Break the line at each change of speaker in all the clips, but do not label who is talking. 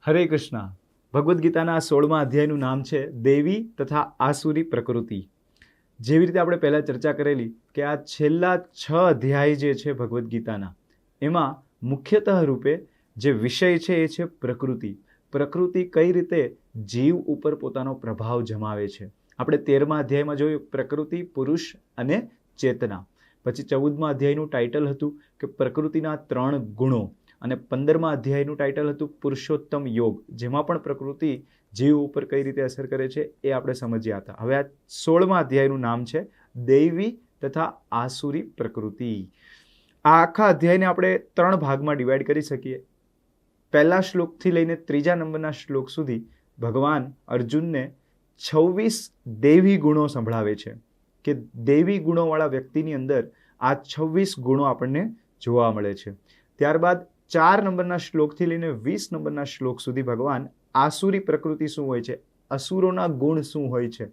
હરે કૃષ્ણ. ભગવદ્ ગીતાના 16મા અધ્યાયનું નામ છે દેવી તથા આસુરી પ્રકૃતિ. જેવી રીતે આપણે પહેલાં ચર્ચા કરેલી કે આ છેલ્લા 6 અધ્યાય જે છે ભગવદ્ ગીતાના, એમાં મુખ્યતઃ રૂપે જે વિષય છે એ છે પ્રકૃતિ. પ્રકૃતિ કઈ રીતે જીવ ઉપર પોતાનો પ્રભાવ જમાવે છે. આપણે 13મા અધ્યાયમાં જોયું પ્રકૃતિ, પુરુષ અને ચેતના. પછી 14મા અધ્યાયનું ટાઇટલ હતું કે પ્રકૃતિના 3 ગુણો, અને 15મા અધ્યાયનું ટાઇટલ હતું પુરુષોત્તમ યોગ, જેમાં પણ પ્રકૃતિ જીવ ઉપર કઈ રીતે અસર કરે છે એ આપણે સમજ્યા હતા. હવે આ 16મા અધ્યાયનું નામ છે દૈવી તથા આસુરી પ્રકૃતિ. આ આખા અધ્યાયને આપણે 3 ભાગમાં ડિવાઈડ કરી શકીએ. પહેલા શ્લોકથી લઈને 3જા નંબરના શ્લોક સુધી ભગવાન અર્જુનને 26 દૈવી ગુણો સંભળાવે છે કે દૈવી ગુણોવાળા વ્યક્તિની અંદર આ 26 ગુણો આપણને જોવા મળે છે. ત્યારબાદ 4 નંબરના શ્લોકથી લઈને 20 નંબરના શ્લોક સુધી ભગવાન આસુરી પ્રકૃતિ શું હોય છે, અસુરોના ગુણ શું હોય છે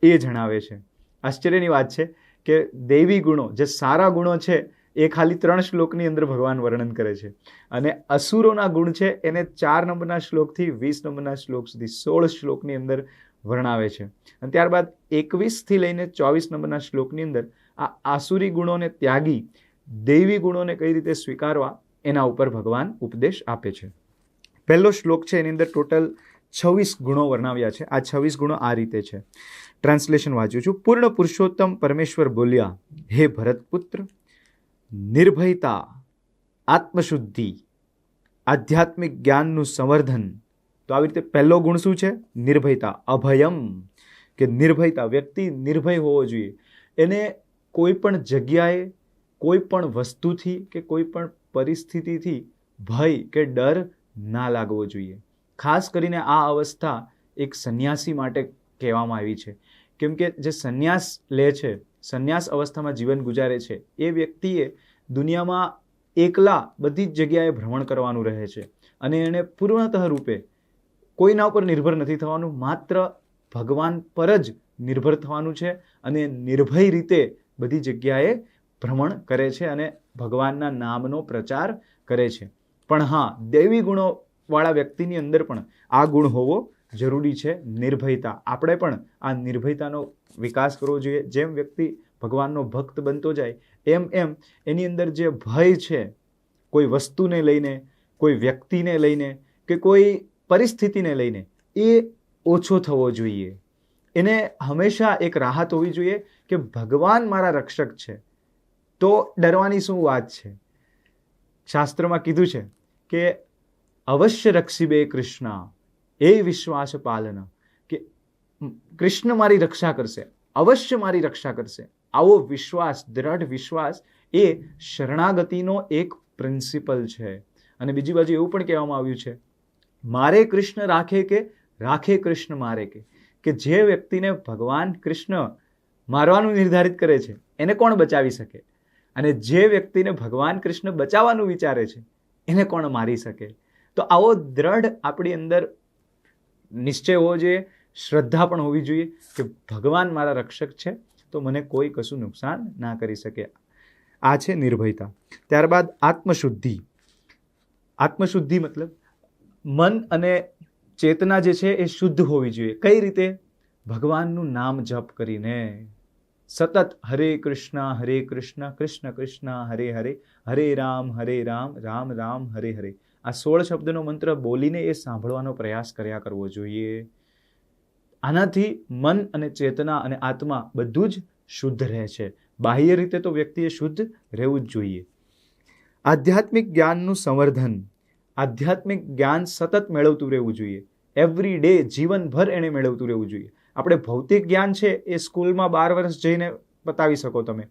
એ જણાવે છે. આશ્ચર્યની વાત છે કે દૈવી ગુણો, જે સારા ગુણો છે, એ ખાલી 3 શ્લોકની અંદર ભગવાન વર્ણન કરે છે, અને અસુરોના ગુણ છે એને 4 નંબરના શ્લોકથી 20 નંબરના શ્લોક સુધી 16 શ્લોકની અંદર વર્ણવે છે. અને ત્યારબાદ 21થી લઈને 24 નંબરના શ્લોકની અંદર આ આસુરી ગુણોને ત્યાગી દૈવી ગુણોને કઈ રીતે સ્વીકારવા એના ઉપર ભગવાન ઉપદેશ આપે છે. પહેલો શ્લોક છે એની અંદર ટોટલ 26 ગુણો વર્ણવ્યા છે. આ 26 ગુણો આ રીતે છે. ટ્રાન્સલેશન વાંચું છું. પૂર્ણ પુરુષોત્તમ પરમેશ્વર બોલ્યા, હે ભરતપુત્ર, નિર્ભયતા, આત્મશુદ્ધિ, આધ્યાત્મિક જ્ઞાનનું સંવર્ધન. તો આવી રીતે પહેલો ગુણ શું છે? નિર્ભયતા, અભયમ, કે નિર્ભયતા, વ્યક્તિ નિર્ભય હોવો જોઈએ. એને કોઈ પણ જગ્યાએ, કોઈ પણ વસ્તુથી કે કોઈ પણ પરિસ્થિતિથી ભય કે ડર ના લાગવો જોઈએ. ખાસ કરીને આ અવસ્થા એક સંન્યાસી માટે કહેવામાં આવી છે, કેમ કે જે સંન્યાસ લે છે, સંન્યાસ અવસ્થામાં જીવન ગુજારે છે, એ વ્યક્તિએ દુનિયામાં એકલા બધી જ જગ્યાએ ભ્રમણ કરવાનું રહે છે, અને એને પૂર્ણતઃ રૂપે કોઈના ઉપર નિર્ભર નથી થવાનું, માત્ર ભગવાન પર જ નિર્ભર થવાનું છે, અને નિર્ભય રીતે બધી જગ્યાએ ભ્રમણ કરે છે અને ભગવાનના નામનો પ્રચાર કરે છે. પણ હા, દૈવી ગુણોવાળા વ્યક્તિની અંદર પણ આ ગુણ હોવો જરૂરી છે, નિર્ભયતા. આપણે પણ આ નિર્ભયતાનો વિકાસ કરવો જોઈએ. જેમ વ્યક્તિ ભગવાનનો ભક્ત બનતો જાય એમ એમ એની અંદર જે ભય છે, કોઈ વસ્તુને લઈને, કોઈ વ્યક્તિને લઈને કે કોઈ પરિસ્થિતિને લઈને, એ ઓછો થવો જોઈએ. એને હંમેશા એક રાહત હોવી જોઈએ કે ભગવાન મારા રક્ષક છે, તો ડરવાની શું વાત છે. શાસ્ત્રમાં કીધું છે કે અવશ્ય રક્ષિબે કૃષ્ણ એ વિશ્વાસ પાલન, કે કૃષ્ણ મારી રક્ષા કરશે, અવશ્ય મારી રક્ષા કરશે. આવો વિશ્વાસ, દ્રઢ વિશ્વાસ એ શરણાગતિનો એક પ્રિન્સિપલ છે. અને બીજી બાજુ એવું પણ કહેવામાં આવ્યું છે, મારે કૃષ્ણ રાખે કે રાખે કૃષ્ણ મારે, કે જે વ્યક્તિને ભગવાન કૃષ્ણ મારવાનું નિર્ધારિત કરે છે એને કોણ બચાવી શકે, અને જે વ્યક્તિને ભગવાન કૃષ્ણ બચાવવાનું વિચારે છે એને કોણ મારી શકે. તો આવો દ્રઢ આપણી અંદર નિશ્ચય હોવો જોઈએ, શ્રદ્ધા પણ હોવી જોઈએ કે ભગવાન મારા રક્ષક છે, તો મને કોઈ કશું નુકસાન ના કરી શકે. આ છે નિર્ભયતા. ત્યારબાદ આત્મશુદ્ધિ. આત્મશુદ્ધિ મતલબ મન અને ચેતના જે છે એ શુદ્ધ હોવી જોઈએ. કઈ રીતે? ભગવાનનું નામ જપ કરીને સતત હરે કૃષ્ણ કૃષ્ણ કૃષ્ણ હરે હરે, હરે રામ રામ રામ હરે હરે. આ 16 શબ્દનો મંત્ર બોલીને એ સાંભળવાનો પ્રયાસ કર્યા કરવો જોઈએ. આનાથી મન અને ચેતના અને આત્મા બધું જ શુદ્ધ રહે છે. બાહ્ય રીતે તો વ્યક્તિએ શુદ્ધ રહેવું જ જોઈએ. આધ્યાત્મિક જ્ઞાનનું સંવર્ધન. આધ્યાત્મિક જ્ઞાન સતત મેળવતું રહેવું જોઈએ. એવરી ડે, જીવનભર એને મેળવતું રહેવું જોઈએ. આપણે ભૌતિક જ્ઞાન છે એ સ્કૂલમાં 12 વર્ષ જઈને પતાવી શકો તમે,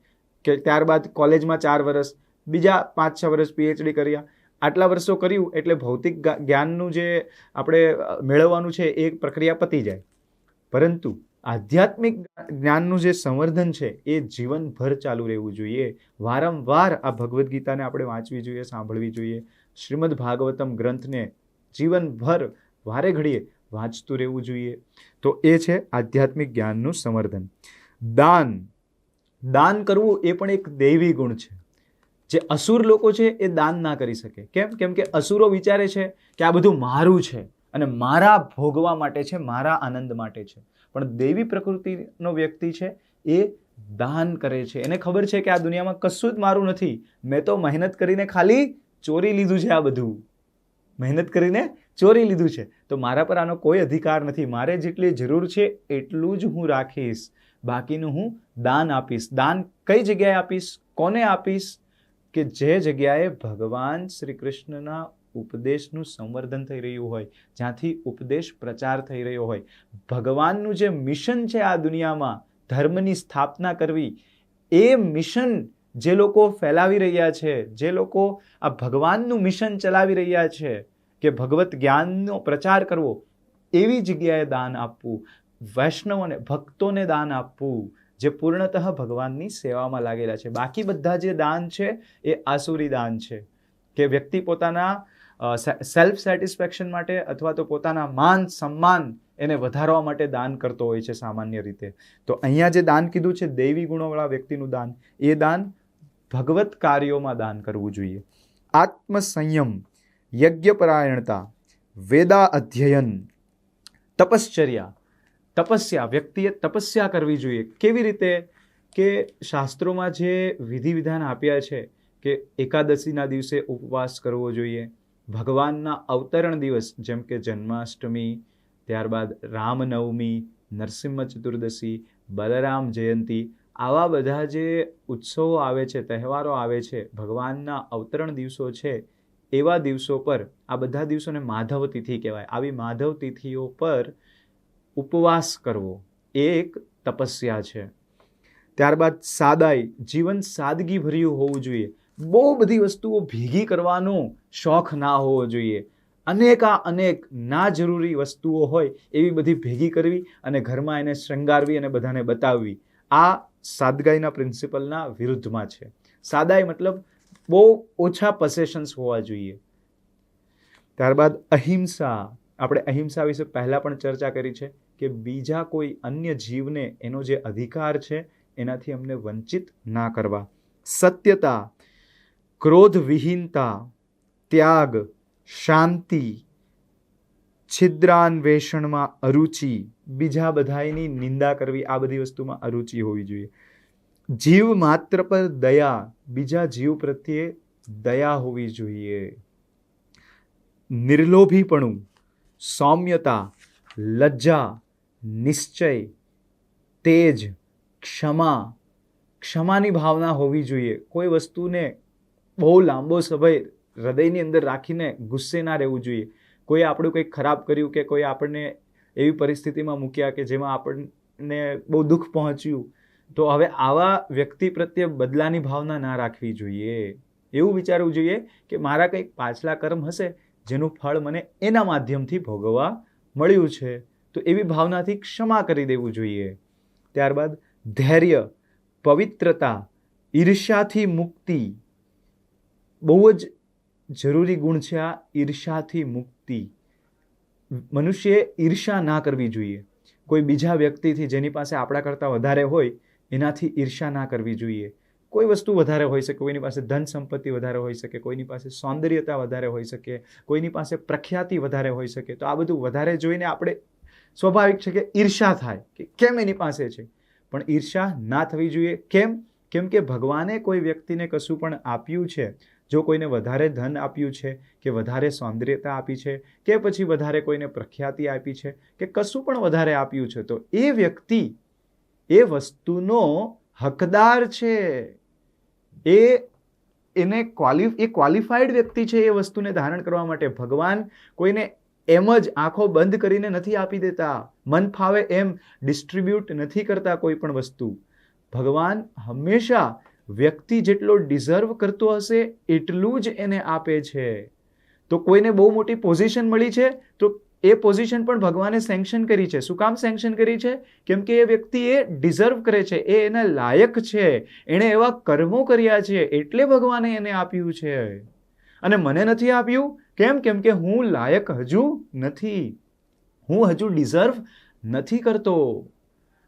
કે ત્યારબાદ કોલેજમાં 4 વર્ષ, બીજા 5-6 વર્ષ પીએચડી કર્યા, આટલા વર્ષો કર્યું એટલે ભૌતિક જ્ઞાનનું જે આપણે મેળવવાનું છે એ પ્રક્રિયા પતી જાય. પરંતુ આધ્યાત્મિક જ્ઞાનનું જે સંવર્ધન છે એ જીવનભર ચાલુ રહેવું જોઈએ. વારંવાર આ ભગવદ્ ગીતાને આપણે વાંચવી જોઈએ, સાંભળવી જોઈએ. શ્રીમદ ભાગવતમ ગ્રંથને જીવનભર વારે ઘડીએ વાંચતું રહેવું જોઈએ. તો એ છે આધ્યાત્મિક જ્ઞાનનું સંવર્ધન. દાન. દાન કરવું એ પણ એક દૈવી ગુણ છે. જે અસુર લોકો છે એ દાન ના કરી શકે. કેમ કે અસુરો વિચારે છે કે આ બધું મારું છે અને મારા ભોગવા માટે છે, મારા આનંદ માટે છે. પણ દેવી પ્રકૃતિનો વ્યક્તિ છે એ દાન કરે છે. એને ખબર છે કે આ દુનિયામાં કશું જ મારું નથી, મેં તો મહેનત કરીને ખાલી ચોરી લીધું છે. આ બધું મહેનત કરીને ચોરી લીધું છે, તો મારા પર આનો કોઈ અધિકાર નથી. મારે જેટલી જરૂર છે એટલું જ હું રાખીશ, બાકીનું હું દાન આપીશ. દાન કઈ જગ્યાએ આપીશ, કોને આપીશ? કે જે જગ્યાએ ભગવાન શ્રી કૃષ્ણના ઉપદેશનું સંવર્ધન થઈ રહ્યું હોય, જ્યાંથી ઉપદેશ પ્રચાર થઈ રહ્યો હોય. ભગવાનનું જે મિશન છે આ દુનિયામાં, ધર્મની સ્થાપના કરવી, એ મિશન જે લોકો ફેલાવી રહ્યા છે, જે લોકો આ ભગવાનનું મિશન ચલાવી રહ્યા છે કે ભગવત જ્ઞાનનો પ્રચાર કરવો, એવી જગ્યાએ દાન આપવું, વૈષ્ણવોને, ભક્તોને દાન આપવું, જે પૂર્ણતઃ ભગવાનની સેવામાં લાગેલા છે. બાકી બધા જે દાન છે એ આસુરી દાન છે, કે વ્યક્તિ પોતાના સેલ્ફ સેટિસ્ફેક્શન માટે અથવા તો પોતાના માન સન્માન એને વધારવા માટે દાન કરતો હોય છે સામાન્ય રીતે. તો અહીંયા જે દાન કીધું છે દૈવી ગુણોવાળા વ્યક્તિનું દાન, એ દાન ભગવત કાર્યોમાં દાન કરવું જોઈએ. આત્મસંયમ, યજ્ઞપરાયણતા, વેદા અધ્યયન, તપશ્ચર્યા. તપસ્યા, વ્યક્તિએ તપસ્યા કરવી જોઈએ. કેવી રીતે? કે શાસ્ત્રોમાં જે વિધિ વિધાન આપ્યા છે કે એકાદશીના દિવસે ઉપવાસ કરવો જોઈએ, ભગવાનના અવતરણ દિવસ જેમ કે જન્માષ્ટમી, ત્યારબાદ રામનવમી, નરસિંહ ચતુર્દશી, બલરામ જયંતી, આવા બધા જે ઉત્સવો આવે છે, તહેવારો આવે છે, ભગવાનના અવતરણ દિવસો છે, એવા દિવસો પર, આ બધા દિવસોને માધવ તિથિ કહેવાય, આવી માધવ તિથિઓ પર ઉપવાસ કરવો એ એક તપસ્યા છે. ત્યારબાદ સાદાઈ, જીવન સાદગી ભર્યું હોવું જોઈએ. બહુ બધી વસ્તુઓ ભેગી કરવાનો શોખ ના હોવો જોઈએ. અનેક ના જરૂરી વસ્તુઓ હોય એવી બધી ભેગી કરવી અને ઘરમાં એને શૃંગારવી અને બધાને બતાવવી, આ સાદગાઈના પ્રિન્સિપલના વિરુદ્ધમાં છે. સાદાઈ મતલબ બહુ ઓછા પોસેશન્સ હોવા જોઈએ. ત્યારબાદ અહિંસા. આપણે અહિંસા વિશે પહેલાં પણ ચર્ચા કરી છે કે બીજા કોઈ અન્ય જીવને એનો જે અધિકાર છે એનાથી અમને વંચિત ના કરવા. સત્યતા, ક્રોધ વિહીનતા, ત્યાગ, શાંતિ, છિદ્રાન્વેષણમાં અરુચિ, બીજા બધાની નિંદા કરવી, આ બધી વસ્તુમાં અરુચિ હોવી જોઈએ. જીવ માત્ર પર દયા, બીજા જીવ પ્રત્યે દયા હોવી જોઈએ. નિર્લોભીપણું, સૌમ્યતા, લજ્જા, નિશ્ચય, તેજ, ક્ષમા. ક્ષમાની ભાવના હોવી જોઈએ. કોઈ વસ્તુને બહુ લાંબો સમય હૃદયની અંદર રાખીને ગુસ્સે ના રહેવું જોઈએ. કોઈ આપણું કંઈક ખરાબ કર્યું કે કોઈ આપણને એવી પરિસ્થિતિમાં મૂક્યા કે જેમાં આપણને બહુ દુઃખ પહોંચ્યું, તો હવે આવા વ્યક્તિ પ્રત્યે બદલાની ભાવના ના રાખવી જોઈએ. એવું વિચારવું જોઈએ કે મારા કંઈક પાછલા કર્મ હશે જેનું ફળ મને એના માધ્યમથી ભોગવવા મળ્યું છે, તો એવી ભાવનાથી ક્ષમા કરી દેવું જોઈએ. ત્યારબાદ ધૈર્ય, પવિત્રતા, ઈર્ષ્યાથી મુક્તિ. બહુ જ જરૂરી ગુણ છે આ ઈર્ષ્યાથી મુક્તિ. મનુષ્યએ ઈર્ષ્યા ના કરવી જોઈએ. કોઈ બીજા વ્યક્તિથી જેની પાસે આપણા કરતાં વધારે હોય એનાથી ઈર્ષ્યા ના કરવી જોઈએ. કોઈ વસ્તુ વધારે હોઈ શકે, કોઈની પાસે ધન સંપત્તિ વધારે હોઈ શકે, કોઈની પાસે સૌંદર્યતા વધારે હોઈ શકે, કોઈની પાસે પ્રખ્યાતિ વધારે હોઈ શકે, તો આ બધું વધારે જોઈને આપણે સ્વાભાવિક છે કે ઈર્ષ્યા થાય કે કેમ એની પાસે છે. પણ ઈર્ષ્યા ના થવી જોઈએ. કેમ કે ભગવાને કોઈ વ્યક્તિને કશું પણ આપ્યું છે, જો કોઈને વધારે ધન આપ્યું છે કે વધારે સૌંદર્યતા આપી છે કે પછી વધારે કોઈને પ્રખ્યાતિ આપી છે કે કશું પણ વધારે આપ્યું છે, તો એ વ્યક્તિ એ વસ્તુનો હકદાર છે. એ ક્વોલિફાઈડ વ્યક્તિ છે એ વસ્તુને ધારણ કરવા માટે. ભગવાન કોઈને એમ જ આંખો બંધ કરીને નથી આપી દેતા, મન ફાવે એમ ડિસ્ટ્રીબ્યુટ નથી કરતા કોઈ પણ વસ્તુ. ભગવાન હંમેશા વ્યક્તિ જેટલો ડિઝર્વ કરતો હશે એટલું જ એને આપે છે. તો કોઈને બહુ મોટી પોઝિશન મળી છે તો એ પોઝિશન પણ ભગવાને સેન્કશન કરી છે. શું કામ સેન્કશન કરી છે? કેમ કે એ વ્યક્તિ એ ડિઝર્વ કરે છે, એ એના લાયક છે, એણે એવા કર્મો કર્યા છે એટલે ભગવાને એને આપ્યું છે. અને મને નથી આપ્યું કેમ કે હું લાયક હજુ નથી, હું હજુ ડિઝર્વ નથી કરતો.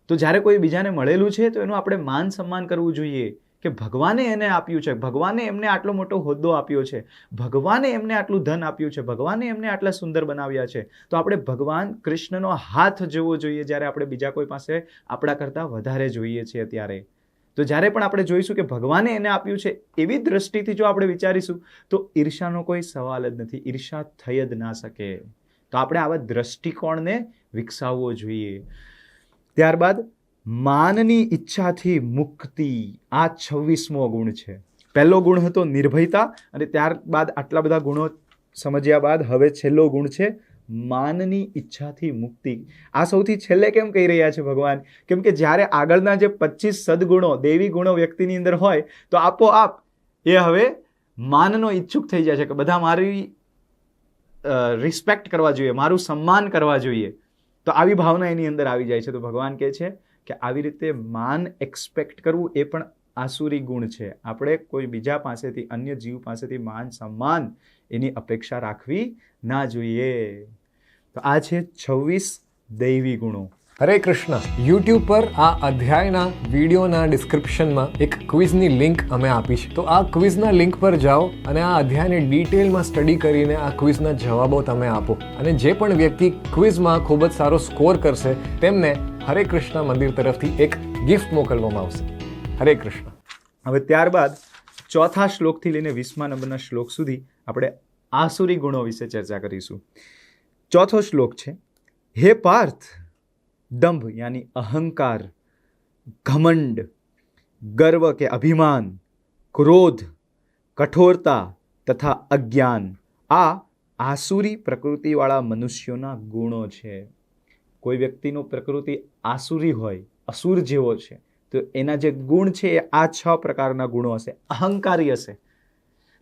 તો જ્યારે કોઈ બીજાને મળેલું છે તો એનું આપણે માન સન્માન કરવું જોઈએ કે ભગવાને એને આપ્યું છે, ભગવાને એમને આટલો મોટો હોદ્દો આપ્યો છે, ભગવાને એમને આટલું ધન આપ્યું છે, ભગવાને એમને આટલા સુંદર બનાવ્યા છે, તો આપણે ભગવાન કૃષ્ણનો હાથ જોવો જોઈએ જ્યારે આપણે બીજા કોઈ પાસે આપણા કરતાં વધારે જોઈએ છીએ ત્યારે. તો જ્યારે પણ આપણે જોઈશું કે ભગવાને એને આપ્યું છે એવી દ્રષ્ટિથી જો આપણે વિચારીશું તો ઈર્ષાનો કોઈ સવાલ જ નથી, ઈર્ષા થઈ જ ના શકે. તો આપણે આવા દ્રષ્ટિકોણને વિકસાવવો જોઈએ. ત્યારબાદ માનની ઈચ્છાથી મુક્તિ, આ 26મો ગુણ છે. પહેલો ગુણ હતો નિર્ભયતા, અને ત્યારબાદ આટલા બધા ગુણો સમજ્યા બાદ હવે છેલ્લો ગુણ છે માનની ઈચ્છાથી મુક્તિ. આ સૌથી છેલ્લે કેમ કહી રહ્યા છે ભગવાન? કેમ કે જ્યારે આગળના જે 25 સદગુણો, દૈવી ગુણો વ્યક્તિની અંદર હોય તો આપોઆપ એ હવે માનનો ઈચ્છુક થઈ જાય છે કે બધા મારી રિસ્પેક્ટ કરવા જોઈએ, મારું સન્માન કરવા જોઈએ. તો આવી ભાવના એની અંદર આવી જાય છે. તો ભગવાન કહે છે કે આવી રીતે માન એક્સપેક્ટ કરવું એ પણ આસુરી ગુણ છે. આપણે કોઈ બીજા પાસેથી, અન્ય જીવ પાસેથી માન સન્માન એની અપેક્ષા રાખવી ના જોઈએ. તો આ છે 26 દૈવી ગુણો.
હરે કૃષ્ણ. યુટ્યુબ પર આ અધ્યાયના વિડીયોના ડિસ્ક્રિપ્શનમાં એક ક્વિઝની લિંક અમે આપી છે. તો આ ક્વિઝના લિંક પર જાઓ અને આ અધ્યાયને ડિટેલમાં સ્ટડી કરીને આ ક્વિઝના જવાબો તમે આપો. અને જે પણ વ્યક્તિ ક્વિઝમાં ખૂબ જ સારો સ્કોર કરશે તેમને હરે કૃષ્ણ મંદિર તરફથી એક ગિફ્ટ મોકલવામાં આવશે. હરે કૃષ્ણ.
હવે ત્યારબાદ ચોથા શ્લોકથી લઈને 20મા નંબરના શ્લોક સુધી આપણે આસુરી ગુણો વિશે ચર્ચા કરીશું. ચોથો શ્લોક છે, હે પાર્થ, દંભ યાની અહંકાર, ઘમંડ, ગર્વ કે અભિમાન, ક્રોધ, કઠોરતા તથા અજ્ઞાન આ આસુરી પ્રકૃતિવાળા મનુષ્યોના ગુણો છે. કોઈ વ્યક્તિનો પ્રકૃતિ આસુરી હોય, અસુર જેવો છે, તો એના જે ગુણ છે એ આ 6 પ્રકારના ગુણો હશે. અહંકારી હશે,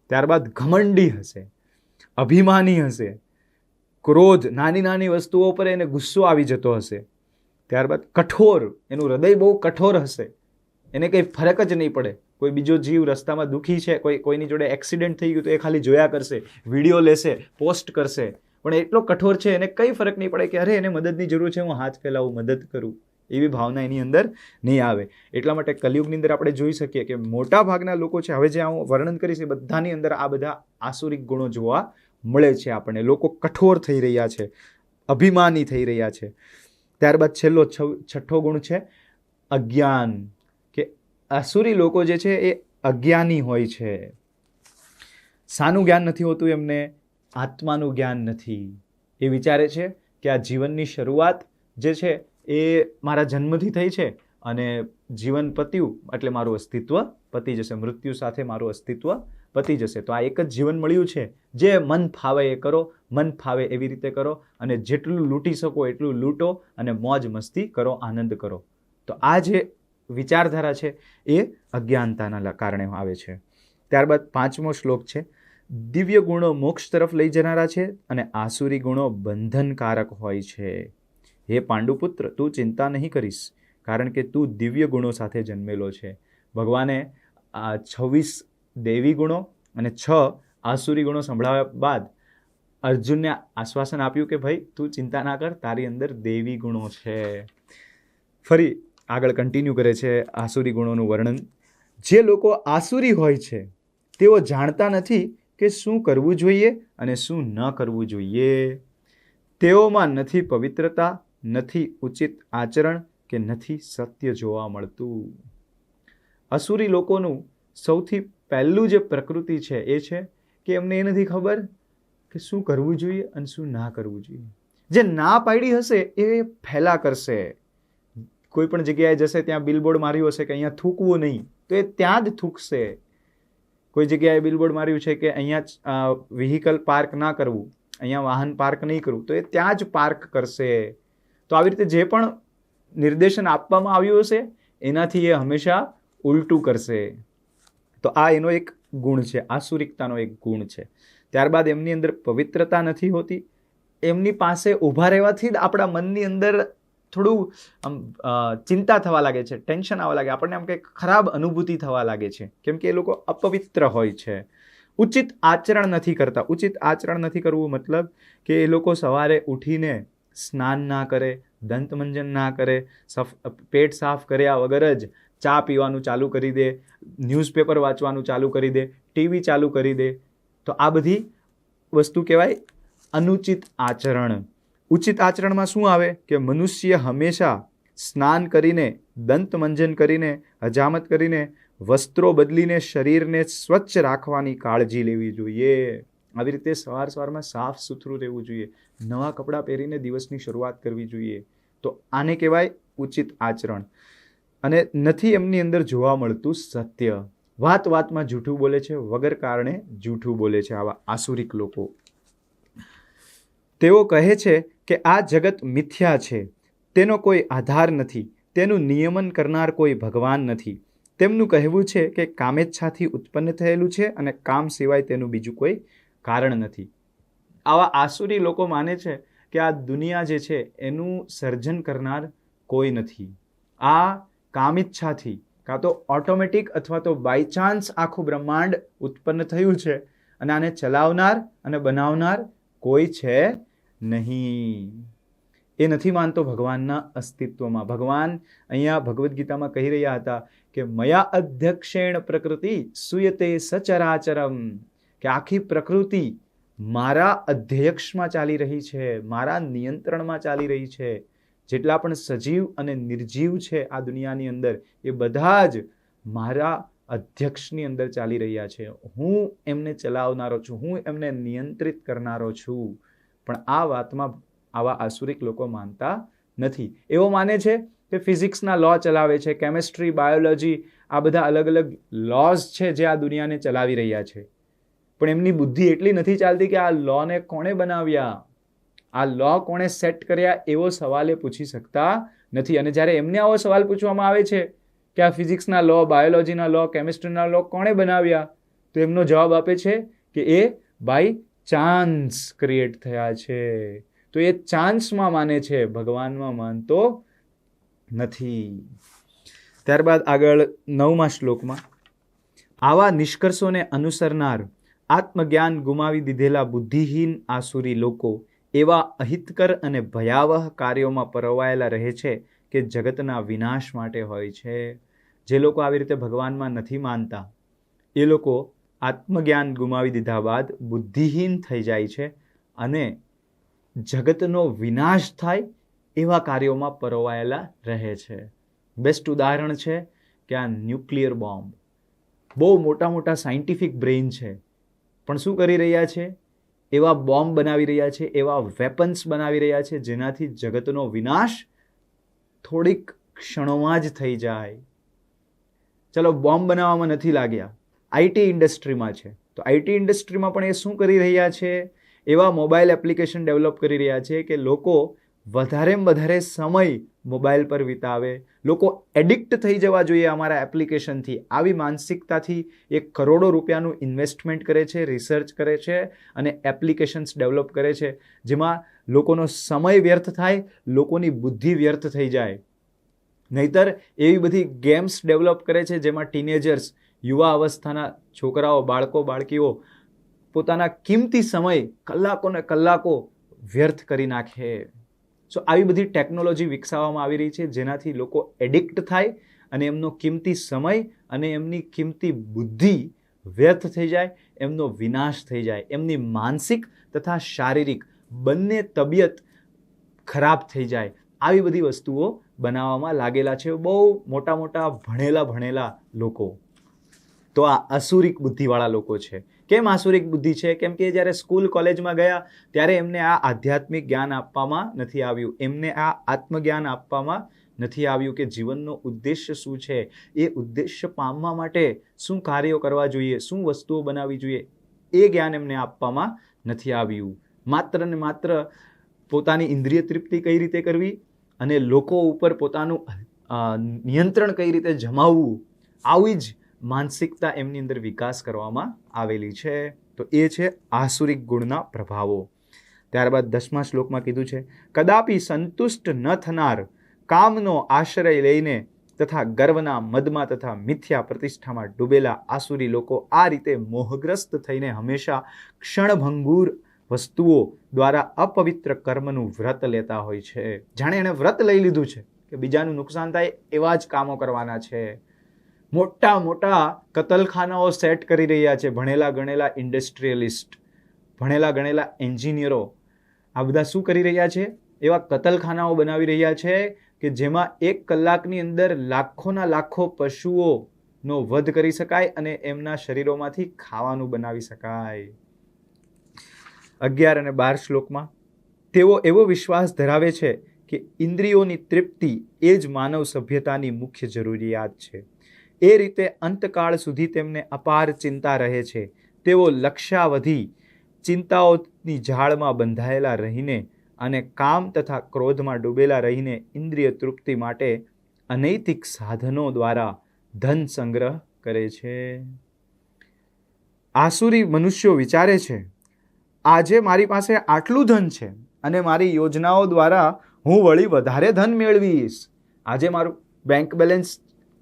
ત્યારબાદ ઘમંડી હશે, અભિમાની હશે, ક્રોધ, નાની નાની વસ્તુઓ પર એને ગુસ્સો આવી જતો હશે, ત્યારબાદ કઠોર, એનું હૃદય બહુ કઠોર હશે, એને કંઈ ફરક જ નહીં પડે. કોઈ બીજો જીવ રસ્તામાં દુઃખી છે, કોઈની જોડે એક્સિડન્ટ થઈ ગયું તો એ ખાલી જોયા કરશે, વિડીયો લેશે, પોસ્ટ કરશે, પણ એટલો કઠોર છે એને કંઈ ફરક નહીં પડે કે અરે એને મદદની જરૂર છે, હું હાથ ફેલાવું, મદદ કરું. એવી ભાવના એની અંદર નહીં આવે. એટલા માટે કલિયુગની અંદર આપણે જોઈ શકીએ કે મોટા ભાગના લોકો છે, હવે જે હું વર્ણન કરીશ એ બધાની અંદર આ બધા આસુરિક ગુણો જોવા મળે છે આપણને. લોકો કઠોર થઈ રહ્યા છે, અભિમાની થઈ રહ્યા છે. ત્યારબાદ છેલ્લો 6થો ગુણ છે અજ્ઞાન, કે આસુરી લોકો જે છે એ અજ્ઞાની હોય છે. શાનું જ્ઞાન નથી હોતું એમને? આત્માનું જ્ઞાન નથી. એ વિચારે છે કે આ જીવનની શરૂઆત જે છે એ મારા જન્મથી થઈ છે અને જીવન પત્યું એટલે મારું અસ્તિત્વ પતી જશે, મૃત્યુ સાથે મારું અસ્તિત્વ પતી જશે. તો આ એક જ જીવન મળ્યું છે, જે મન ફાવે એ કરો, મન ફાવે એવી રીતે કરો, અને જેટલું લૂંટી શકો એટલું લૂંટો અને મોજ મસ્તી કરો, આનંદ કરો. તો આ જે વિચારધારા છે એ અજ્ઞાનતાના કારણે આવે છે. ત્યારબાદ 5મો શ્લોક છે, દિવ્ય ગુણો મોક્ષ તરફ લઈ જનારા છે અને આસુરી ગુણો બંધનકારક હોય છે. હે પાંડુપુત્ર, તું ચિંતા નહીં કરીશ, કારણ કે તું દિવ્ય ગુણો સાથે જન્મેલો છે. ભગવાને આ 26 દૈવી ગુણો અને 6 આસુરી ગુણો સંભળાવ્યા બાદ અર્જુનને આશ્વાસન આપ્યું કે ભાઈ તું ચિંતા ના કર, તારી અંદર દૈવી ગુણો છે. ફરી આગળ કન્ટિન્યુ કરે છે આસુરી ગુણોનું વર્ણન. જે લોકો આસુરી હોય છે તેઓ જાણતા નથી કે શું કરવું જોઈએ અને શું ન કરવું જોઈએ. તેઓમાં નથી પવિત્રતા, નથી ઉચિત આચરણ કે નથી સત્ય જોવા મળતું. અસુરી લોકોનું સૌથી પહેલું જે પ્રકૃતિ છે એ છે કે એમને એ નથી ખબર કે શું કરવું જોઈએ અને શું ના કરવું જોઈએ. જે ના પાડી હશે એ ફેલા કરશે. કોઈ પણ જગ્યાએ જશે ત્યાં બિલબોર્ડ માર્યું હશે કે અહીંયા થૂકવું નહીં, તો એ ત્યાં જ થૂકશે. કોઈ જગ્યાએ બિલબોર્ડ માર્યું છે કે અહીંયા વ્હીકલ પાર્ક ના કરવું, અહીંયા વાહન પાર્ક નહીં કરવું, તો એ ત્યાં જ પાર્ક કરશે. તો આવી રીતે જે પણ નિર્દેશન આપવામાં આવ્યું હશે એનાથી એ હંમેશા ઉલટું કરશે. તો આ એનો એક ગુણ છે, આસુરિકતાનો એક ગુણ છે. ત્યારબાદ એમની અંદર પવિત્રતા નથી હોતી. એમની પાસે ઊભા રહેવાથી જ આપણા મનની અંદર થોડું આમ ચિંતા થવા લાગે છે, ટેન્શન આવવા લાગે, આપણને આમ કંઈક ખરાબ અનુભૂતિ થવા લાગે છે, કેમ કે એ લોકો અપવિત્ર હોય છે. ઉચિત આચરણ નથી કરતા. ઉચિત આચરણ નથી કરવું મતલબ કે એ લોકો સવારે ઉઠીને સ્નાન ના કરે, દંતમંજન ના કરે, પેટ સાફ કર્યા વગર જ ચા પીવાનું ચાલુ કરી દે, ન્યૂઝપેપર વાંચવાનું ચાલુ કરી દે, ટીવી ચાલુ કરી દે. તો આ બધી વસ્તુ કહેવાય અનુચિત આચરણ. ઉચિત આચરણમાં શું આવે કે મનુષ્ય હંમેશા સ્નાન કરીને, દંતમંજન કરીને, હજામત કરીને, વસ્ત્રો બદલીને શરીરને સ્વચ્છ રાખવાની કાળજી લેવી જોઈએ. આવી રીતે સવારમાં સાફ સુથરું રહેવું જોઈએ, નવા કપડાં પહેરીને દિવસની શરૂઆત કરવી જોઈએ. તો આને કહેવાય ઉચિત આચરણ. અને નથી એમની અંદર જોવા મળતું સત્ય. વાતમાં જૂઠું બોલે છે, વગર કારણે જૂઠું બોલે છે આવા આસુરિક લોકો. તેઓ કહે છે કે આ જગત મિથ્યા છે, તેનો કોઈ આધાર નથી, તેનું નિયમન કરનાર કોઈ ભગવાન નથી. તેમનું કહેવું છે કે કામેચ્છાથી ઉત્પન્ન થયેલું છે અને કામ સિવાય તેનું બીજું કોઈ કારણ નથી. આવા આસુરી લોકો માને છે કે આ દુનિયા જે છે એનું સર્જન કરનાર કોઈ નથી. આ કામિચ્છાથી કાં તો ઓટોમેટિક અથવા તો બાય ચાન્સ આખું બ્રહ્માંડ ઉત્પન્ન થયું છે અને આને ચલાવનાર અને બનાવનાર કોઈ છે નહીં. એ નથી માનતો ભગવાનના અસ્તિત્વમાં. ભગવાન અહીંયા ભગવદ્ ગીતામાં કહી રહ્યા હતા કે મયા અધ્યક્ષેણ પ્રકૃતિ સુયતે સચરાચરમ, કે આખી પ્રકૃતિ મારા અધ્યક્ષમાં ચાલી રહી છે, મારા નિયંત્રણમાં ચાલી રહી છે. જેટલા પણ સજીવ અને નિર્જીવ છે આ દુનિયાની અંદર એ બધા જ મારા અધ્યક્ષની અંદર ચાલી રહ્યા છે. હું એમને ચલાવનારો છું, હું એમને નિયંત્રિત કરનારો છું. પણ આ વાતમાં આવા આસુરિક લોકો માનતા નથી. એવો માને છે કે ફિઝિક્સના લો ચલાવે છે, કેમિસ્ટ્રી, બાયોલોજી, આ બધા અલગ અલગ લોઝ છે જે આ દુનિયાને ચલાવી રહ્યા છે. પણ એમની બુદ્ધિ એટલી નથી ચાલતી કે આ લોને કોણે બનાવ્યા, આ લો કોણે સેટ કર્યા, એવો સવાલ એ પૂછી શકતા નથી. અને જ્યારે એમને આવો સવાલ પૂછવામાં આવે છે કે આ ફિઝિક્સના લો, બાયોલોજીના લો, કેમિસ્ટ્રીના લો કોણે બનાવ્યા, તો એમનો જવાબ આપે છે કે એ બાય ચાન્સ ક્રિએટ થયા છે. તો એ ચાન્સમાં માને છે, ભગવાનમાં માનતો નથી. ત્યારબાદ આગળ 9મા શ્લોકમાં આવા નિષ્કર્ષોને અનુસરનાર આત્મજ્ઞાન ગુમાવી દીધેલા બુદ્ધિહીન આસુરી લોકો એવા અહિતકર અને ભયાવહ કાર્યોમાં પરોવાયેલા રહે છે કે જગતના વિનાશ માટે હોય છે. જે લોકો આવી રીતે ભગવાનમાં નથી માનતા એ લોકો આત્મજ્ઞાન ગુમાવી દીધા બાદ બુદ્ધિહીન થઈ જાય છે અને જગતનો વિનાશ થાય એવા કાર્યોમાં પરોવાયેલા રહે છે. બેસ્ટ ઉદાહરણ છે કે આ ન્યુક્લિયર બોમ્બ. બહુ મોટા મોટા સાયન્ટિફિક બ્રેઇન છે, પણ શું કરી રહ્યા છે? એવા બોમ્બ બનાવી રહ્યા છે, એવા વેપન્સ બનાવી રહ્યા છે જેનાથી જગતનો વિનાશ થોડીક ક્ષણોમાં જ થઈ જાય. ચલો, બોમ્બ બનાવવામાં નથી લાગ્યા, આઈટી ઇન્ડસ્ટ્રીમાં છે. તો આઈટી ઇન્ડસ્ટ્રીમાં પણ એ શું કરી રહ્યા છે? એવા મોબાઈલ એપ્લિકેશન ડેવલપ કરી રહ્યા છે કે લોકો વધારેમાં વધારે સમય મોબાઈલ પર વિતાવે, લોકો એડિક્ટ થઈ જવા જોઈએ અમારા એપ્લિકેશનથી. આવી માનસિકતાથી એ કરોડો રૂપિયાનું ઇન્વેસ્ટમેન્ટ કરે છે, રિસર્ચ કરે છે અને એપ્લિકેશન્સ ડેવલપ કરે છે જેમાં લોકોનો સમય વ્યર્થ થાય, લોકોની બુદ્ધિ વ્યર્થ થઈ જાય. નહીતર એવી બધી ગેમ્સ ડેવલપ કરે છે જેમાં ટીનેજર્સ, યુવા અવસ્થાના છોકરાઓ, બાળકો, બાળકીઓ પોતાના કિંમતી સમય કલાકોને કલાકો વ્યર્થ કરી નાખે. સો આવી બધી ટેકનોલોજી વિકસાવવામાં આવી રહી છે જેનાથી લોકો એડિક્ટ થાય અને એમનો કિંમતી સમય અને એમની કિંમતી બુદ્ધિ વ્યર્થ થઈ જાય, એમનો વિનાશ થઈ જાય, એમની માનસિક તથા શારીરિક બંને તબિયત ખરાબ થઈ જાય. આવી બધી વસ્તુઓ બનાવવામાં લાગેલા છે બહુ મોટા મોટા ભણેલા લોકો. તો આ આસુરિક બુદ્ધિવાળા લોકો છે. કેમ આસુરિક બુદ્ધિ છે? કેમ કે જ્યારે સ્કૂલ કોલેજમાં ગયા ત્યારે એમને આ આધ્યાત્મિક જ્ઞાન આપવામાં નથી આવ્યું, એમને આ આત્મજ્ઞાન આપવામાં નથી આવ્યું કે જીવનનો ઉદ્દેશ્ય શું છે, એ ઉદ્દેશ્ય પામવા માટે શું કાર્યો કરવા જોઈએ, શું વસ્તુઓ બનાવવી જોઈએ, એ જ્ઞાન એમને આપવામાં નથી આવ્યું. માત્ર ને માત્ર પોતાની ઇન્દ્રિય તૃપ્તિ કઈ રીતે કરવી અને લોકો ઉપર પોતાનું નિયંત્રણ કઈ રીતે જમાવવું, આવી જ માનસિકતા એમની અંદર વિકાસ કરવામાં આવેલી છે. તો એ છે આસુરિક ગુણના પ્રભાવો. ત્યારબાદ 10મા શ્લોકમાં કીધું છે કદાપી સંતુષ્ટ ન થનાર, કામનો આશ્રય લઈને તથા ગર્વના મદમાં તથા મિથ્યા પ્રતિષ્ઠામાં ડૂબેલા આસુરી લોકો આ રીતે મોહગ્રસ્ત થઈને હંમેશા ક્ષણભંગુર વસ્તુઓ દ્વારા અપવિત્ર કર્મનું વ્રત લેતા હોય છે. જાણે એણે વ્રત લઈ લીધું છે કે બીજાનું નુકસાન થાય એવા જ કામો કરવાના છે. મોટા મોટા કતલખાનાઓ સેટ કરી રહ્યા છે. ભણેલા ગણેલા ઇન્ડસ્ટ્રીયલિસ્ટ, ભણેલા ગણેલા એન્જિનિયરો, આ બધા શું કરી રહ્યા છે? એવા કતલખાનાઓ બનાવી રહ્યા છે કે જેમાં 1 કલાકની અંદર લાખોના લાખો પશુઓનો વધ કરી શકાય અને એમના શરીરોમાંથી ખાવાનું બનાવી શકાય. 11 અને 12 શ્લોકમાં તેઓ એવો વિશ્વાસ ધરાવે છે કે ઇન્દ્રિયોની તૃપ્તિ એ જ માનવ સભ્યતાની મુખ્ય જરૂરિયાત છે. એ રીતે અંતકાળ સુધી તેમને અપાર ચિંતા રહે છે. તેઓ લક્ષ્યાવધિ ચિંતાઓની જાળમાં બંધાયેલા રહીને અને કામ તથા ક્રોધમાં ડૂબેલા રહીને ઇન્દ્રિય તૃપ્તિ માટે અનૈતિક સાધનો દ્વારા ધન સંગ્રહ કરે છે. આસુરી મનુષ્યો વિચારે છે, આજે મારી પાસે આટલું ધન છે અને મારી યોજનાઓ દ્વારા હું વળી વધારે ધન મેળવીશ. આજે મારું બેંક બેલેન્સ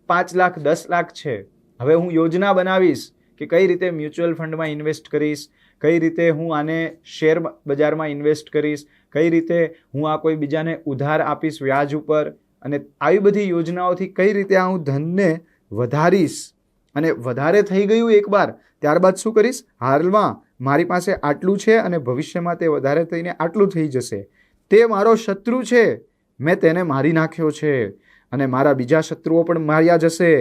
5 લાખ 10 લાખ છે. હવે હું યોજના બનાવીશ કે કઈ રીતે મ્યુચ્યુઅલ ફંડમાં ઇન્વેસ્ટ કરીશ, કઈ રીતે હું આને શેર બજારમાં ઇન્વેસ્ટ કરીશ, કઈ રીતે હું આ કોઈ બીજાને ઉધાર આપીશ વ્યાજ ઉપર, અને આવી બધી યોજનાઓથી કઈ રીતે આ હું ધનને વધારીશ. અને વધારે થઈ ગયું એકવાર, ત્યારબાદ શું કરીશ? હાલમાં મારી પાસે આટલું છે અને ભવિષ્યમાં તે વધારે થઈને આટલું થઈ જશે. તે મારો શત્રુ છે, મેં તેને મારી નાખ્યો છે અને મારા બીજા શત્રુઓ પણ માર્યા જશે.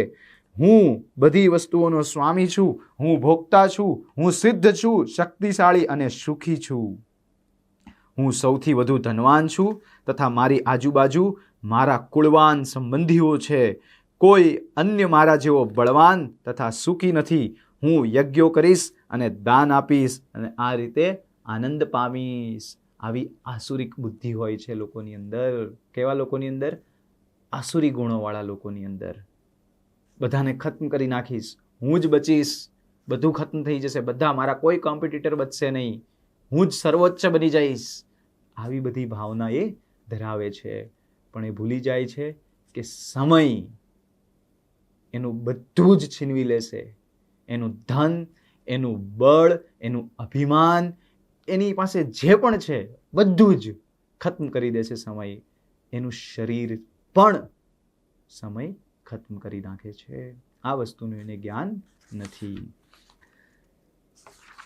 હું બધી વસ્તુઓનો સ્વામી છું, હું ભોગતા છું, હું સિદ્ધ છું, શક્તિશાળી અને સુખી છું. હું સૌથી વધુ ધનવાન છું તથા મારી આજુબાજુ મારા કુળવાન સંબંધીઓ છે. કોઈ અન્ય મારા જેવો બળવાન તથા સુખી નથી. હું યજ્ઞો કરીશ અને દાન આપીશ અને આ રીતે આનંદ પામીશ. આવી આસુરિક બુદ્ધિ હોય છે લોકોની અંદર. કેવા લોકોની અંદર? આસુરી ગુણોવાળા લોકોની અંદર. બધાને ખત્મ કરી નાખીશ, હું જ બચીશ, બધું ખત્મ થઈ જશે, બધા મારા કોઈ કોમ્પિટિટર બચશે નહીં, હું જ સર્વોચ્ચ બની જઈશ. આવી બધી ભાવના એ ધરાવે છે. પણ એ ભૂલી જાય છે કે સમય એનું બધું જ છીનવી લેશે. એનું ધન, એનું બળ, એનું અભિમાન, એની પાસે જે પણ છે બધું જ ખત્મ કરી દેશે સમય. એનું શરીર પણ સમય ખત્મ કરી નાખે છે. આ વસ્તુનું એને જ્ઞાન નથી.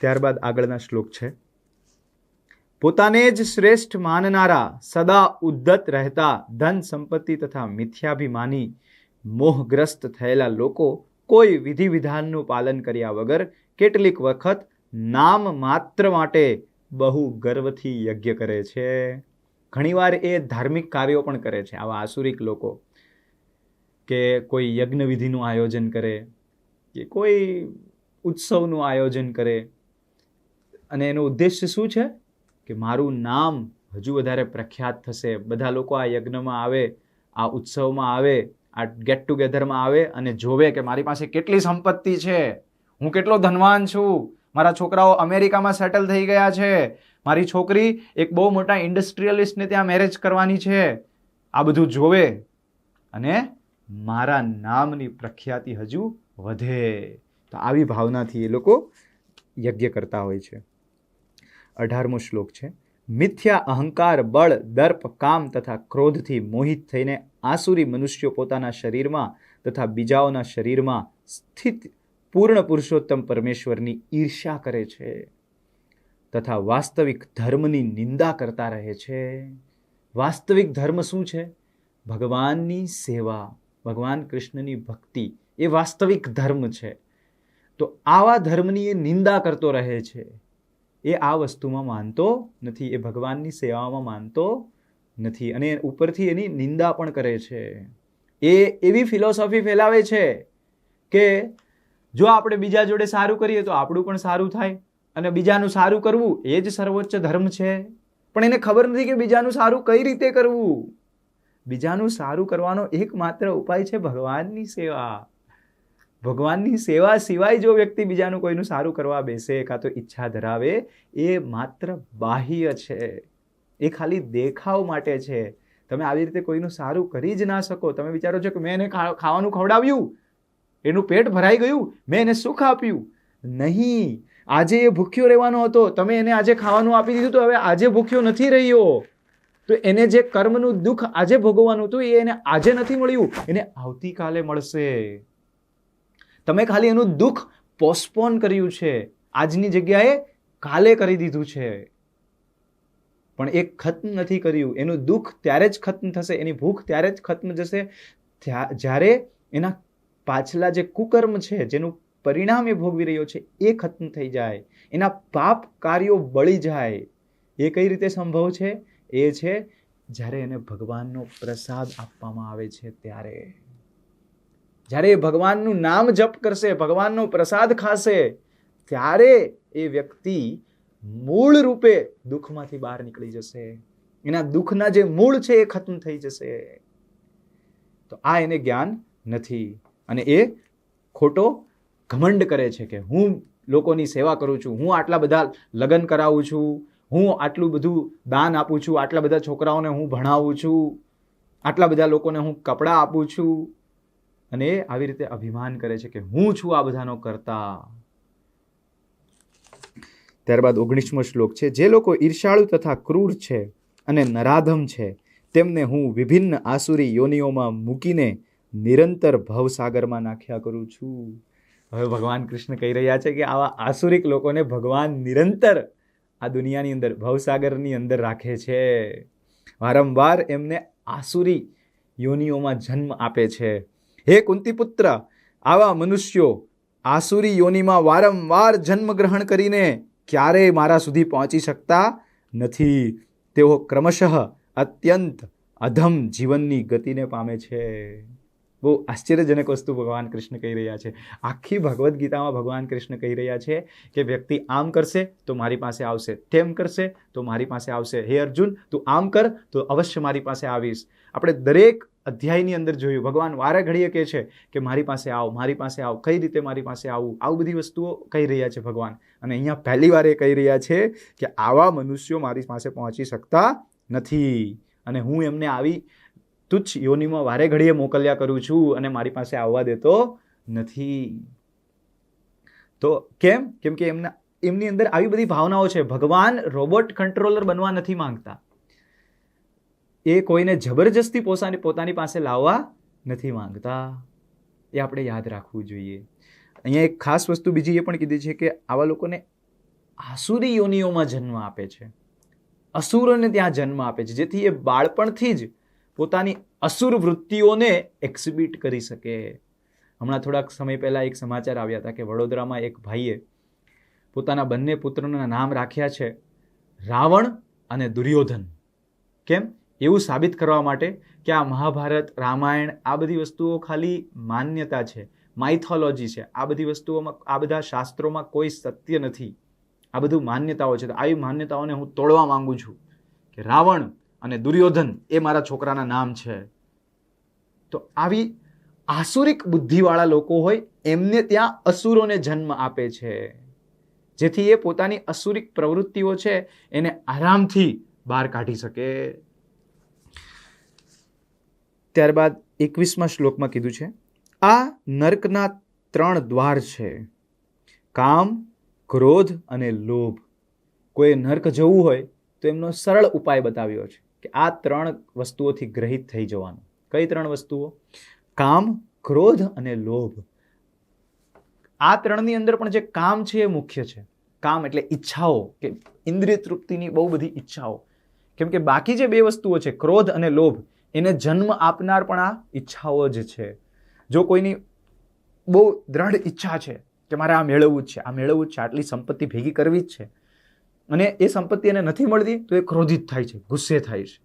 ત્યારબાદ આગળના શ્લોક છે, પોતાને જ શ્રેષ્ઠ માનનારા, સદા ઉદ્ધત રહેતા, ધન સંપત્તિ તથા મિથ્યાભિમાની મોહગ્રસ્ત થયેલા લોકો કોઈ વિધિ વિધાનનું પાલન કર્યા વગર કેટલીક વખત નામ માત્ર માટે બહુ ગર્વથી યજ્ઞ કરે છે. ઘણીવાર એ ધાર્મિક કાર્યો પણ કરે છે આવા આસુરિક લોકો, કે કોઈ યજ્ઞ વિધિનું આયોજન કરે કે કોઈ ઉત્સવનું આયોજન કરે, અને એનો ઉદ્દેશ્ય શું છે? કે મારું નામ હજુ વધારે પ્રખ્યાત થશે. બધા લોકો આ યજ્ઞમાં આવે, આ ઉત્સવમાં આવે, આ ગેટ ટુગેધરમાં આવે અને જોવે કે મારી પાસે કેટલી સંપત્તિ છે, હું કેટલો ધનવાન છું, મારા છોકરાઓ અમેરિકામાં સેટલ થઈ ગયા છે, મારી છોકરી એક બહુ મોટા ઇન્ડસ્ટ્રીયલિસ્ટને ત્યાં મેરેજ કરવાની છે. આ બધું જોવે અને મારા નામની પ્રખ્યાતિ હજુ વધે. તો આવી ભાવનાથી એ લોકો યજ્ઞ કરતા હોય છે. 18મો શ્લોક છે, મિથ્યા અહંકાર, બળ, દર્પ, કામ તથા ક્રોધથી મોહિત થઈને આસુરી મનુષ્યો પોતાના શરીરમાં તથા બીજાઓના શરીરમાં સ્થિત પૂર્ણ પુરુષોત્તમ પરમેશ્વરની ઈર્ષ્યા કરે છે તથા વાસ્તવિક ધર્મની નિંદા કરતા રહે છે. વાસ્તવિક ધર્મ શું છે? ભગવાનની સેવા, ભગવાન કૃષ્ણની ભક્તિ, એ વાસ્તવિક ધર્મ છે. તો આવા ધર્મની એ નિંદા કરતો રહે છે. એ આ વસ્તુમાં માનતો નથી, એ ભગવાનની સેવામાં માનતો નથી અને ઉપરથી એની નિંદા પણ કરે છે. એ એવી ફિલોસોફી ફેલાવે છે કે જો આપણે બીજા જોડે સારું કરીએ તો આપણું પણ સારું થાય અને બીજાનું સારું કરવું એ જ સર્વોચ્ચ ધર્મ છે. પણ એને ખબર નથી કે બીજાનું સારું કઈ રીતે કરવું. બીજાનું સારું કરવાનો એકમાત્ર ઉપાય છે ભગવાનની સેવા. ભગવાનની સેવા સિવાય જો વ્યક્તિ બીજાનું કોઈનું સારું કરવા બેસે કાં તો ઈચ્છા ધરાવે, એ માત્ર બાહ્ય છે, એ ખાલી દેખાવ માટે છે. તમે આવી રીતે કોઈનું સારું કરી જ ના શકો. તમે વિચારો છો કે મેં એને ખાવાનું ખવડાવ્યું, એનું પેટ ભરાઈ ગયું, મેં એને સુખ આપ્યું. નહીં, આજે એ ભૂખ્યો રહેવાનો હતો, તમે એને આજે ખાવાનું આપી દીધું તો હવે આજે ભૂખ્યો નથી રહ્યો. તો એને જે કર્મનું દુઃખ આજે ભોગવવાનું હતું એ એને આજે નથી મળ્યું, એને આવતીકાલે મળશે. તમે ખાલી એનું દુઃખ પોસ્ટપોન કર્યું છે, આજની જગ્યાએ કાલે કરી દીધું છે, પણ એ ખત્મ નથી કર્યું. એનું દુઃખ ત્યારે જ ખત્મ થશે, એની ભૂખ ત્યારે જ ખત્મ જશે જ્યારે એના પાછલા જે કુકર્મ છે, જેનું પરિણામ એ ભોગવી રહ્યો છે, એ ખત્મ થઈ જાય, એના પાપ કાર્યો બળી જાય. એ કઈ રીતે સંભવ છે? એ છે જ્યારે એને ભગવાનનો પ્રસાદ આપવામાં આવે છે ત્યારે. જ્યારે એ ભગવાનનું નામ જપ કરશે, ભગવાનનો પ્રસાદ ખાશે, ત્યારે એ વ્યક્તિ મૂળ રૂપે દુઃખમાંથી બહાર નીકળી જશે. એના દુઃખના જે મૂળ છે એ ખત્મ થઈ જશે. તો આ એને જ્ઞાન નથી, અને એ ખોટો ઘમંડ કરે છે કે હું લોકોની સેવા કરું છું, હું આટલા બધા લગ્ન કરાવું છું, હું આટલું બધું દાન આપું છું, આટલા બધા છોકરાઓને હું ભણાવું છું, આટલા બધા લોકોને હું કપડાં આપું છું, અને એ આવી રીતે અભિમાન કરે છે કે હું છું આ બધાનો કરતા. ત્યારબાદ 19મો શ્લોક છે, જે લોકો ઈર્ષાળુ તથા ક્રૂર છે અને નરાધમ છે, તેમને હું વિભિન્ન આસુરી યોનિઓમાં મૂકીને નિરંતર ભવસાગરમાં નાખ્યા કરું છું. હવે ભગવાન કૃષ્ણ કહી રહ્યા છે કે આવા આસુરિક લોકોને ભગવાન નિરંતર આ દુનિયાની અંદર ભવસાગરની અંદર રાખે છે, વારંવાર એમને આસુરી યોનિઓમાં જન્મ આપે છે. હે કુંતીપુત્ર, આવા મનુષ્યો આસુરી યોનિમાં વારંવાર જન્મ ગ્રહણ કરીને ક્યારેય મારા સુધી પહોંચી શકતા નથી. તેઓ ક્રમશઃ અત્યંત અધમ જીવનની ગતિને પામે છે. બહુ આશ્ચર્યજનક વસ્તુ ભગવાન કૃષ્ણ કહી રહ્યા છે. આખી ભગવદ્ ગીતામાં ભગવાન કૃષ્ણ કહી રહ્યા છે કે વ્યક્તિ આમ કરશે તો મારી પાસે આવશે, તેમ કરશે તો મારી પાસે આવશે. હે અર્જુન, તું આમ કર તો અવશ્ય મારી પાસે આવીશ. આપણે દરેક અધ્યાયની અંદર જોયું ભગવાન વારે ઘડીએ કહે છે કે મારી પાસે આવ, મારી પાસે આવ, કઈ રીતે મારી પાસે આવું, આવું બધી વસ્તુઓ કહી રહ્યા છે ભગવાન. અને અહીંયા પહેલી વાર એ કહી રહ્યા છે કે આવા મનુષ્યો મારી પાસે પહોંચી શકતા નથી, અને હું એમને આવી તુચ્છ યોનિમાં વારે ઘડીએ મોકલ્યા કરું છું અને મારી પાસે આવવા દેતો નથી. તો કેમ? કેમ કે એમની અંદર આવી બધી ભાવનાઓ છે. ભગવાન રોબોટ કંટ્રોલર બનવા નથી માંગતા. એ કોઈને જબરજસ્તી પોતાની પાસે લાવવા નથી માંગતા. એ આપણે યાદ રાખવું જોઈએ. અહીંયા એક ખાસ વસ્તુ બીજી એ પણ કીધી છે કે આવા લોકોને આસુરી યોનિઓમાં જન્મ આપે છે, અસુરોને ત્યાં જન્મ આપે છે, જેથી એ બાળપણથી જ પોતાની અસુર વૃત્તિઓને એક્ઝિબિટ કરી શકે. હમણાં થોડાક સમય પહેલા એક સમાચાર આવ્યા હતા કે વડોદરામાં એક ભાઈએ પોતાના બંને પુત્રોના નામ રાખ્યા છે રાવણ અને દુર્યોધન. કેમ? એવું સાબિત કરવા માટે કે આ મહાભારત, રામાયણ, આ બધી વસ્તુઓ ખાલી માન્યતા છે, માઇથોલોજી છે. આ બધી વસ્તુઓમાં, આ બધા શાસ્ત્રોમાં કોઈ સત્ય નથી. આ બધું માન્યતાઓ છે. તો આવી માન્યતાઓને હું તોડવા માંગુ છું કે રાવણ અને દુર્યોધન એ મારા છોકરાના નામ છે. તો આવી આસુરિક બુદ્ધિવાળા લોકો હોય એમને ત્યાં અસુરોને જન્મ આપે છે, જેથી એ પોતાની અસુરિક પ્રવૃત્તિઓ છે એને આરામથી બહાર કાઢી શકે. ત્યારબાદ 21મા શ્લોકમાં કીધું છે, આ નર્કના 3 દ્વાર છે, કામ, ક્રોધ અને લોભ. કોઈ નર્ક જવું હોય તો એમનો સરળ ઉપાય બતાવ્યો છે કે આ 3 વસ્તુઓથી ગ્રહિત થઈ જવાનું. કઈ 3 વસ્તુઓ? કામ, ક્રોધ અને લોભ. આ 3ની અંદર પણ જે કામ છે એ મુખ્ય છે. કામ એટલે ઈચ્છાઓ, કે ઇન્દ્રિય તૃપ્તિની બહુ બધી ઈચ્છાઓ. કેમ કે બાકી જે 2 વસ્તુઓ છે, ક્રોધ અને લોભ, એને જન્મ આપનાર પણ આ ઈચ્છાઓ જ છે. જો કોઈની બહુ દ્રઢ ઈચ્છા છે કે મારે આ મેળવવું જ છે, આ મેળવવું જ છે, આટલી સંપત્તિ ભેગી કરવી જ છે, અને એ સંપત્તિ એને નથી મળતી તો એ ક્રોધિત થાય છે, ગુસ્સે થાય છે.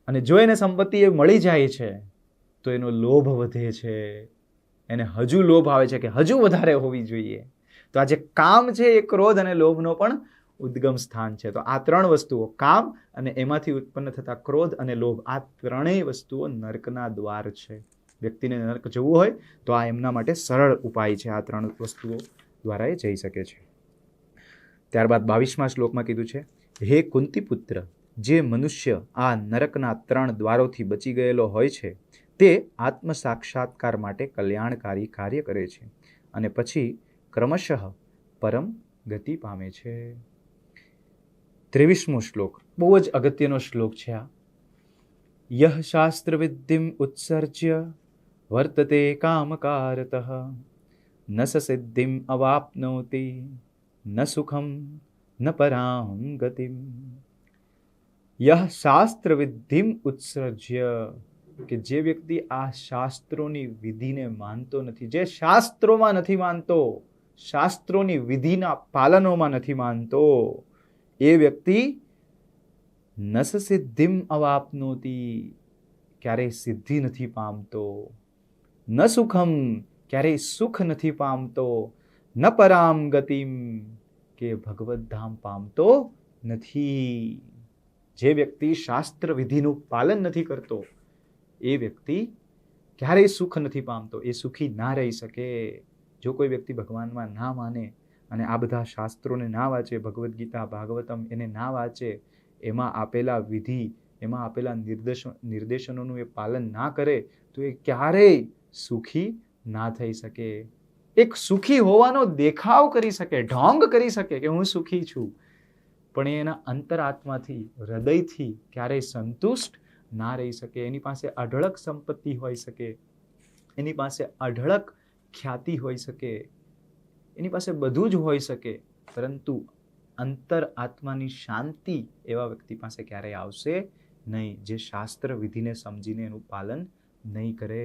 અને જો એને સંપત્તિ એ મળી જાય છે તો એનો લોભ વધે છે, એને હજુ લોભ આવે છે કે હજુ વધારે હોવી જોઈએ. તો આ જે કામ છે એ ક્રોધ અને લોભનો પણ ઉદ્ગમ સ્થાન છે. તો આ 3 વસ્તુઓ, કામ અને એમાંથી ઉત્પન્ન થતા ક્રોધ અને લોભ, આ 3 વસ્તુઓ નર્કના દ્વાર છે. વ્યક્તિને નર્ક જવું હોય તો આ એમના માટે સરળ ઉપાય છે. આ 3 વસ્તુઓ દ્વારા એ જઈ શકે છે. ત્યારબાદ 22મા શ્લોકમાં કીધું છે, હે કુંતીપુત્ર, જે મનુષ્ય આ નરકના 3 દ્વારોથી બચી ગયેલો હોય છે તે આત્મ સાક્ષાત્કાર માટે કલ્યાણકારી કાર્ય કરે છે અને પછી ક્રમશઃ પરમ ગતિ પામે છે. 23મો શ્લોક બહુ જ અગત્યનો શ્લોક છે આ. યહ શાસ્ત્ર વિદ્ધિમ ઉત્સર્જ્ય વર્તતે કામકારતઃ ન સ સિદ્ધિમ અવાપ્નોતિ ન સુખમ ન પરામ ગતિમ. યહ શાસ્ત્ર વિધિમ ઉત્સર્જ્ય, કે જે વ્યક્તિ આ શાસ્ત્રોની વિધિને માનતો નથી, જે શાસ્ત્રોમાં નથી માનતો, શાસ્ત્રોની વિધિના પાલનોમાં નથી માનતો, એ વ્યક્તિ નસ સિદ્ધિમ અવાપ્નોતિ, ક્યારેય સિદ્ધિ નથી પામતો, ન સુખમ, ક્યારેય સુખ નથી પામતો, ન પરામ ગતિમ, કે ભગવદ ધામ પામતો નથી. જે વ્યક્તિ શાસ્ત્ર વિધિનું પાલન નથી કરતો, એ વ્યક્તિ ક્યારેય સુખ નથી પામતો, એ સુખી ના રહી શકે. જો કોઈ વ્યક્તિ ભગવાનમાં ના માને અને આ બધા શાસ્ત્રોને ના વાંચે, ભગવદ્ ગીતા, ભાગવતમ એને ના વાંચે, એમાં આપેલા વિધિ, એમાં આપેલા નિર્દેશનોનું એ પાલન ના કરે, તો એ ક્યારેય સુખી ના થઈ શકે. એક સુખી હોવાનો દેખાવ કરી શકે, ઢોંગ કરી શકે કે હું સુખી છું, પણ એ એના અંતરાત્માથી, હૃદયથી ક્યારેય સંતુષ્ટ ના રહી શકે. એની પાસે અઢળક સંપત્તિ હોઈ શકે, એની પાસે અઢળક ખ્યાતિ હોઈ શકે, એની પાસે બધું જ હોઈ શકે, પરંતુ અંતર આત્માની શાંતિ એવા વ્યક્તિ પાસે ક્યારેય આવશે નહીં, જે શાસ્ત્ર વિધિને સમજીને એનું પાલન નહીં કરે.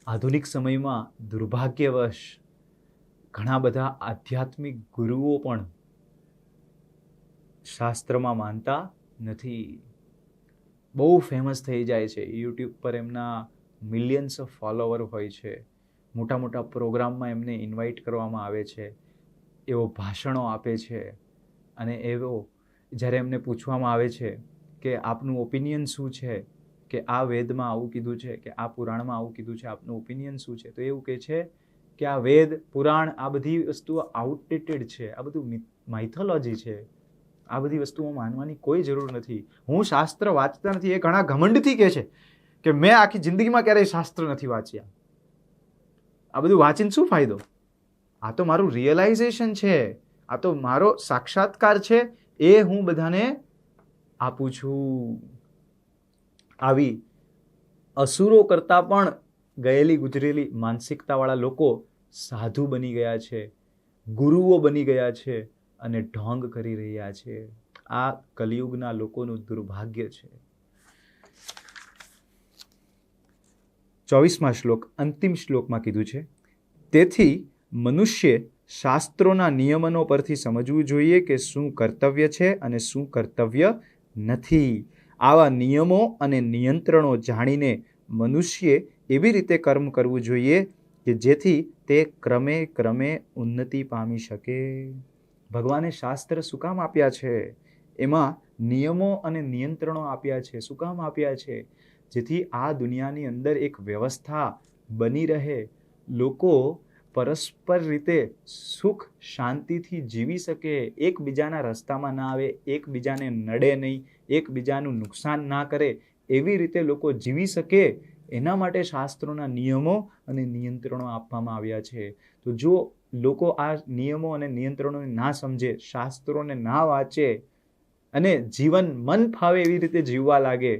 આધુનિક સમયમાં દુર્ભાગ્યવશ ઘણા બધા આધ્યાત્મિક ગુરુઓ પણ શાસ્ત્રમાં માનતા નથી. બહુ ફેમસ થઈ જાય છે, યુટ્યુબ પર એમના મિલિયન્સ ઓફ ફોલોવર હોય છે, મોટા મોટા પ્રોગ્રામમાં એમને ઇન્વાઇટ કરવામાં આવે છે, એવો ભાષણો આપે છે, અને એવો જ્યારે એમને પૂછવામાં આવે છે કે આપનું ઓપિનિયન શું છે, કે આ વેદમાં આવું કીધું છે, કે આ પુરાણમાં આવું કીધું છે, આપનું ઓપિનિયન શું છે, તો એવું કહે છે કે આ વેદ, પુરાણ, આ બધી વસ્તુઓ આઉટડેટેડ છે, આ બધું માઇથોલોજી છે, આ બધી વસ્તુઓ માનવાની કોઈ જરૂર નથી. હું શાસ્ત્ર વાંચતા નથી, એ ઘણા ઘમંડથી કહે છે કે મેં આખી જિંદગીમાં ક્યારેય શાસ્ત્ર નથી વાંચ્યા. આ બધું વાંચીને શું ફાયદો? આ તો મારું રિયલાઇઝેશન છે, આ તો મારો સાક્ષાત્કાર છે, એ હું બધાને આપું છું. આવી અસુરો કરતાં પણ ગયેલી ગુજરેલી માનસિકતાવાળા લોકો સાધુ બની ગયા છે, ગુરુઓ બની ગયા છે અને ઢોંગ કરી રહ્યા છે. આ કલિયુગના લોકોનું દુર્ભાગ્ય છે. 24મા શ્લોક, અંતિમ શ્લોકમાં કીધું છે, તેથી મનુષ્ય શાસ્ત્રોના નિયમનો પરથી સમજવું જોઈએ કે શું કર્તવ્ય છે અને શું કર્તવ્ય નથી. આવા નિયમો અને નિયંત્રણો જાણીને મનુષ્યે એવી રીતે કર્મ કરવું જોઈએ કે જેથી તે ક્રમે ક્રમે ઉન્નતિ પામી શકે. ભગવાને શાસ્ત્ર શું કામ આપ્યા છે? એમાં નિયમો અને નિયંત્રણો આપ્યા છે. શું કામ આપ્યા છે? જેથી આ દુનિયાની અંદર એક વ્યવસ્થા બની રહે, લોકો પરસ્પર રીતે સુખ શાંતિથી જીવી શકે, એકબીજાના રસ્તામાં ના આવે, એકબીજાને નડે નહીં, એકબીજાનું નુકસાન ના કરે, એવી રીતે લોકો જીવી શકે, એના માટે શાસ્ત્રોના નિયમો અને નિયંત્રણો આપવામાં આવ્યા છે. તો જો લોકો આ નિયમો અને નિયંત્રણોને ના સમજે, શાસ્ત્રોને ના વાંચે અને જીવન મન ફાવે એવી રીતે જીવવા લાગે,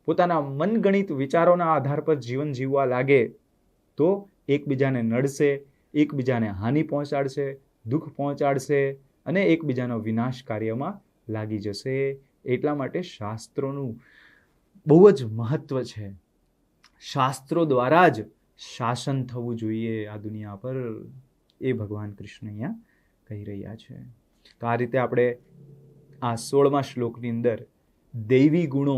પોતાના મનગણિત વિચારોના આધાર પર જીવન જીવવા લાગે, તો એકબીજાને નડશે, એકબીજાને હાનિ પહોંચાડશે, દુઃખ પહોંચાડશે અને એકબીજાનો વિનાશ કાર્યમાં લાગી જશે. એટલા માટે શાસ્ત્રોનું બહુ જ મહત્વ છે. શાસ્ત્રો દ્વારા જ શાસન થવું જોઈએ આ દુનિયા પર, એ ભગવાન કૃષ્ણ અહીંયા કહી રહ્યા છે. તો આ રીતે આપણે આ 16મા શ્લોકની અંદર દૈવી ગુણો,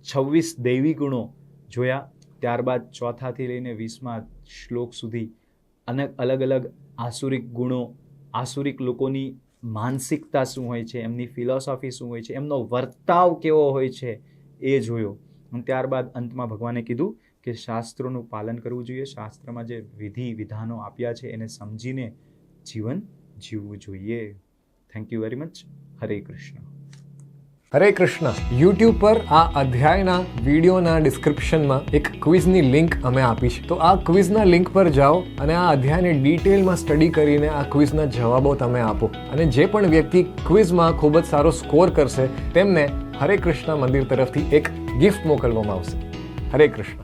26 દૈવી ગુણો જોયા. ત્યારબાદ 4થી લઈને 20મા શ્લોક સુધી અને અલગ અલગ આસુરિક ગુણો, આસુરિક લોકોની માનસિકતા શું હોય છે, એમની ફિલોસોફી શું હોય છે, એમનો વર્તાવ કેવો હોય છે, એ જોયો. અને ત્યારબાદ અંતમાં ભગવાને કીધું કે શાસ્ત્રોનું પાલન કરવું જોઈએ, શાસ્ત્રમાં જે વિધિ વિધાનો આપ્યા છે એને સમજીને જીવન જીવવું જોઈએ. Thank you very much. Hare Krishna.
Hare Krishna. YouTube પર આ અધ્યાયના વિડીયોના ડિસ્ક્રિપ્શનમાં એક ક્વિઝની લિંક અમે આપી છે. તો આ ક્વિઝના લિંક પર જાઓ અને આ અધ્યાયને ડિટેલમાં સ્ટડી કરીને આ ક્વિઝના જવાબો તમે આપો. અને જે પણ વ્યક્તિ ક્વિઝમાં ખૂબ જ સારો સ્કોર કરશે તેમને હરે કૃષ્ણ મંદિર તરફથી એક ગિફ્ટ મોકલવામાં આવશે. હરે કૃષ્ણ.